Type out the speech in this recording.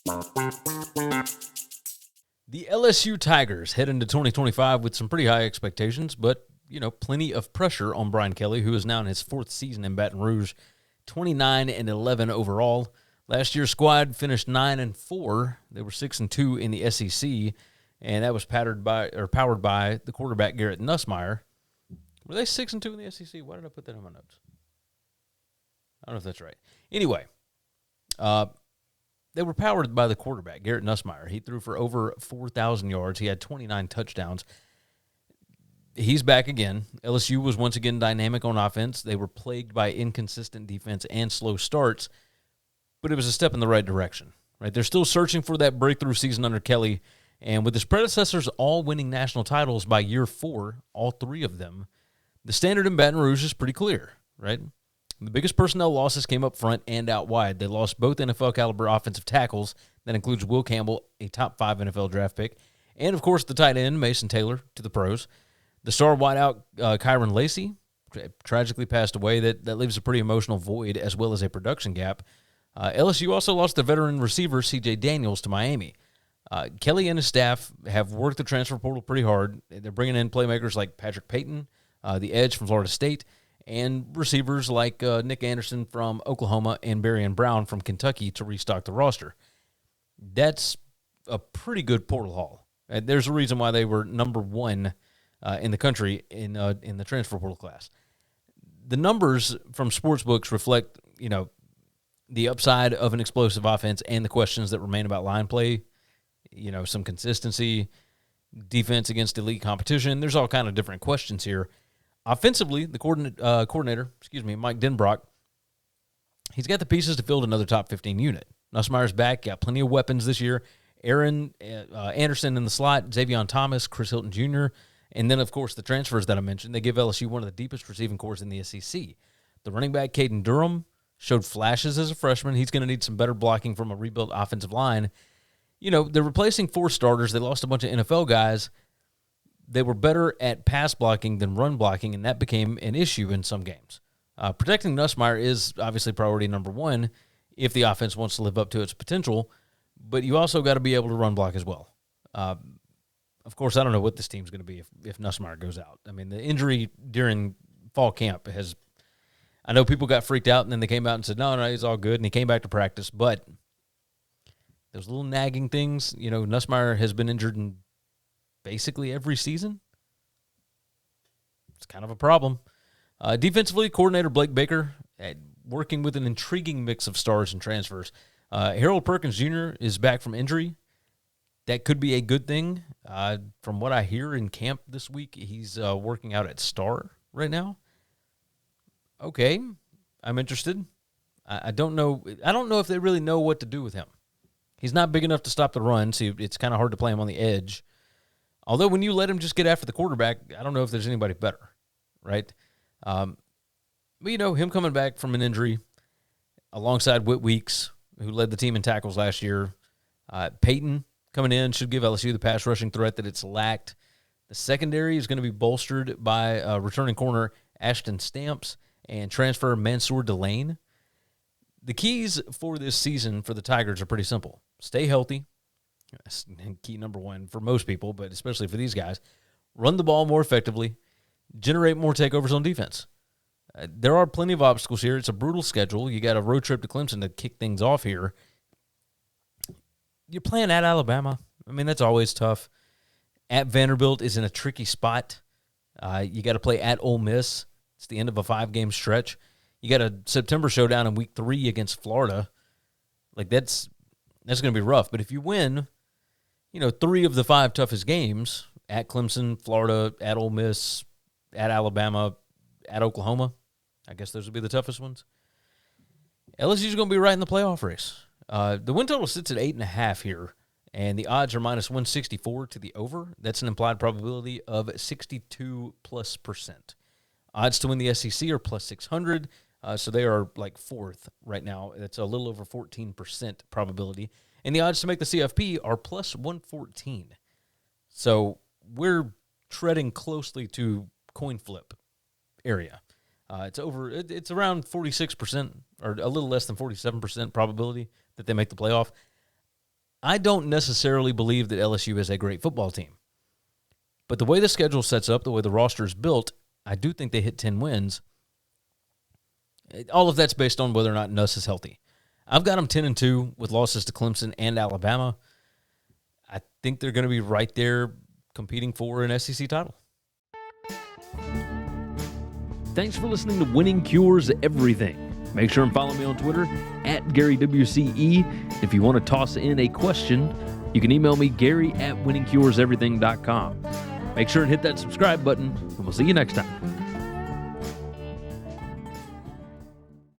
The LSU Tigers head into 2025 with some pretty high expectations, but, plenty of pressure on Brian Kelly, who is now in his fourth season in Baton Rouge, 29-11 overall. Last year's squad finished 9-4. They were 6-2 in the SEC, and that was powered by the quarterback Garrett Nussmeier. Were they 6-2 in the SEC? Why did I put that in my notes? I don't know if that's right. Anyway, they were powered by the quarterback, Garrett Nussmeier. He threw for over 4,000 yards. He had 29 touchdowns. He's back again. LSU was once again dynamic on offense. They were plagued by inconsistent defense and slow starts, but it was a step in the right direction. Right? They're still searching for that breakthrough season under Kelly, and with his predecessors all winning national titles by year 4, all 3 of them, the standard in Baton Rouge is pretty clear, right? The biggest personnel losses came up front and out wide. They lost both NFL-caliber offensive tackles. That includes Will Campbell, a top 5 NFL draft pick, and, of course, the tight end, Mason Taylor, to the pros. The star wideout, Kyron Lacey, tragically passed away. That leaves a pretty emotional void as well as a production gap. LSU also lost the veteran receiver, C.J. Daniels, to Miami. Kelly and his staff have worked the transfer portal pretty hard. They're bringing in playmakers like Patrick Payton, the edge from Florida State, and receivers like Nick Anderson from Oklahoma and Barion Brown from Kentucky to restock the roster. That's a pretty good portal haul. There's a reason why they were number 1 in the country in the transfer portal class. The numbers from sportsbooks reflect, the upside of an explosive offense and the questions that remain about line play, some consistency, defense against elite competition. There's all kind of different questions here. Offensively, the coordinator, Mike Denbrock, he's got the pieces to field another top 15 unit. Nussmeier's back, got plenty of weapons this year. Anderson in the slot, Xavier Thomas, Chris Hilton Jr., and then, of course, the transfers that I mentioned. They give LSU one of the deepest receiving corps in the SEC. The running back, Caden Durham, showed flashes as a freshman. He's going to need some better blocking from a rebuilt offensive line. They're replacing 4 starters. They lost a bunch of NFL guys. They were better at pass blocking than run blocking, and that became an issue in some games. Protecting Nussmeier is obviously priority number 1 if the offense wants to live up to its potential, but you also got to be able to run block as well. Of course, I don't know what this team's going to be if Nussmeier goes out. I mean, the injury during fall camp has – I know people got freaked out, and then they came out and said, no, he's all good, and he came back to practice. But those little nagging things, Nussmeier has been injured in basically every season. It's kind of a problem. Defensively, coordinator Blake Baker, working with an intriguing mix of stars and transfers. Harold Perkins Jr. is back from injury. That could be a good thing. From what I hear in camp this week, he's working out at Star right now. Okay, I'm interested. I don't know. I don't know if they really know what to do with him. He's not big enough to stop the run, so it's kind of hard to play him on the edge. Although when you let him just get after the quarterback, I don't know if there's anybody better, right? But, him coming back from an injury alongside Whit Weeks, who led the team in tackles last year, Payton coming in should give LSU the pass rushing threat that it's lacked. The secondary is going to be bolstered by returning corner Ashton Stamps and transfer Mansour Delane. The keys for this season for the Tigers are pretty simple. Stay healthy. That's key number 1 for most people, but especially for these guys. Run the ball more effectively. Generate more takeovers on defense. There are plenty of obstacles here. It's a brutal schedule. You got a road trip to Clemson to kick things off here. You're playing at Alabama. I mean, that's always tough. At Vanderbilt is in a tricky spot. You got to play at Ole Miss. It's the end of a 5-game stretch. You got a September showdown in week 3 against Florida. That's going to be rough. But if you win, 3 of the 5 toughest games at Clemson, Florida, at Ole Miss, at Alabama, at Oklahoma, I guess those would be the toughest ones. LSU's going to be right in the playoff race. The win total sits at 8.5 here, and the odds are minus 164 to the over. That's an implied probability of 62+%. Odds to win the SEC are plus 600, so they are like 4th right now. That's a little over 14% probability. And the odds to make the CFP are plus 114. So we're treading closely to coin flip area. It's around 46%, or a little less than 47% probability that they make the playoff. I don't necessarily believe that LSU is a great football team. But the way the schedule sets up, the way the roster is built, I do think they hit 10 wins. All of that's based on whether or not Nuss is healthy. I've got them 10-2 with losses to Clemson and Alabama. I think they're going to be right there competing for an SEC title. Thanks for listening to Winning Cures Everything. Make sure and follow me on Twitter @GaryWCE. If you want to toss in a question, you can email me, Gary@winningcureseverything.com. Make sure and hit that subscribe button, and we'll see you next time.